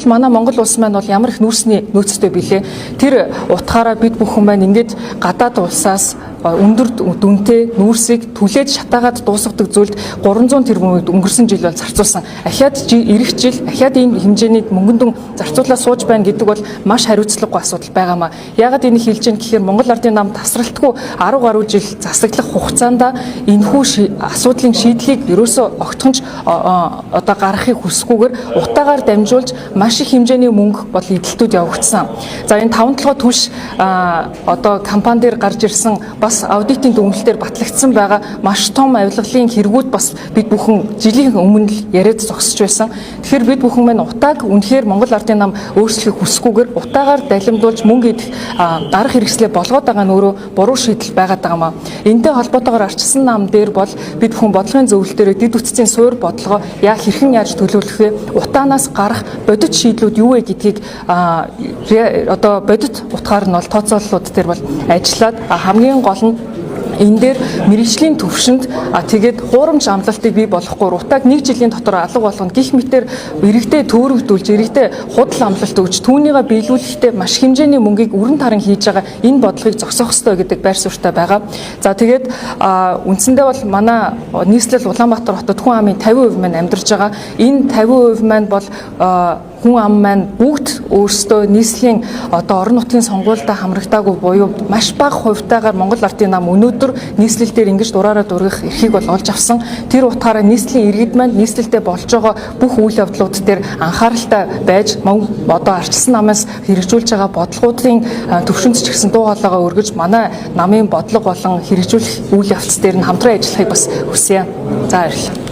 манай Монгол улс маань бол ямар их нүүрсний нөөцтэй билээ. Тэр утгаараа бид бүхэн маань ингээд гадаад улсаас өндөр дүнтэй нүүрсийг түлээж шатаагаад дуусгадаг зүйлд 300 тэрбумыг өнгөрсөн жил бол зарцуулсан. Ахиад ирэх жил ахиад ийм хэмжээний мөнгөн дүн зарцуулаад сууж байна гэдэг бол маш хариуцлагагүй асуудал байгаамаа. Яагаад энийг хэлж байна гэхээр Монгол Ардын нам тасралтгүй 10 гаруй жил засаглах хугацаанд энэхүү асуудлын шийдлийг ерөөсөө огтхонч одоо гаргахыг хүсэхгүйгээр утаагаар дамжуулж маш их хэмжээний мөнгө бол эдэлтүүд явагдсан. За энэ 5-7 түвш одоо компани дээр гарч ирсэн бас аудитын дүгнэлтээр батлагдсан байгаа маш том авилгалын хэрэгүүд бас бид бүхэн жилийн өмнө л яриад зогсож байсан. Тэгэхээр бид бүхэн маань утааг үнэхээр Монгол Ардын нам өөрчлөхийг хүсэхгүйгээр утаагаар далимдуулж мөнгө идэх арга хэрэгслээ болгоод байгаа нь өөрөө буруу шийдэл байгаад байгаа маа. Энтэй холбоотойгоор арчилсан нам дээр бол бид бүхэн бодлогын зөвлөлтөөрөө дэд үтцийн суур бодлогоо яа хэрхэн яаж төлөвлөх вэ? Утаанаас гарах бодит шийдлүүд юу вэ гэдгийг одоо бодит утгаар нь бол тооцооллууд дээр бол ажиллаад хамгийн гол нь энэ дээр мэргэжлийн төвшөнд тэгээд хуурамч амлалтыг бий болгохгүй утааг 1 жилийн дотор алга болгоно гих мэтэр иргэдэд төөрөгдүүлж иргэдэд худал амлалт өгч түүнийгээ биелүүлэхдээ маш хэмжээний мөнгийг өрн таран хийж байгаа энэ бодлогыг зогсоох ёстой гэдэг байр суурьтай байгаа. За тэгээд үндсэндээ бол манай нийслэл Улаанбаатар хотод хүн амын 50% маань амьдарч байгаа. Энэ 50% маань бол хүн ам маань бүгд өөрсдөө нийслэлийн одоо орон нутгийн сонгуультай хамрагдаагүй буюу маш бага хувьтайгаар Монгол Ардын нам өнөөдөр нийслэл дээр ингэж дураараа дургах эрхийг бол олж авсан. Тэр утгаараа нийслэлийн иргэд маань нийслэлдээ болж байгаа бүх үйл явдлууд дээр анхааралтай байж одоо арчилсан намаас хэрэгжүүлж байгаа бодлогуудын төвшөнд ч гэсэн дуу хоолойгоо өргөж манай намын бодлого болон хэрэгжүүлэх үйл явц дээр нь хамтран ажиллахыг бас хүсье. За баярлалаа.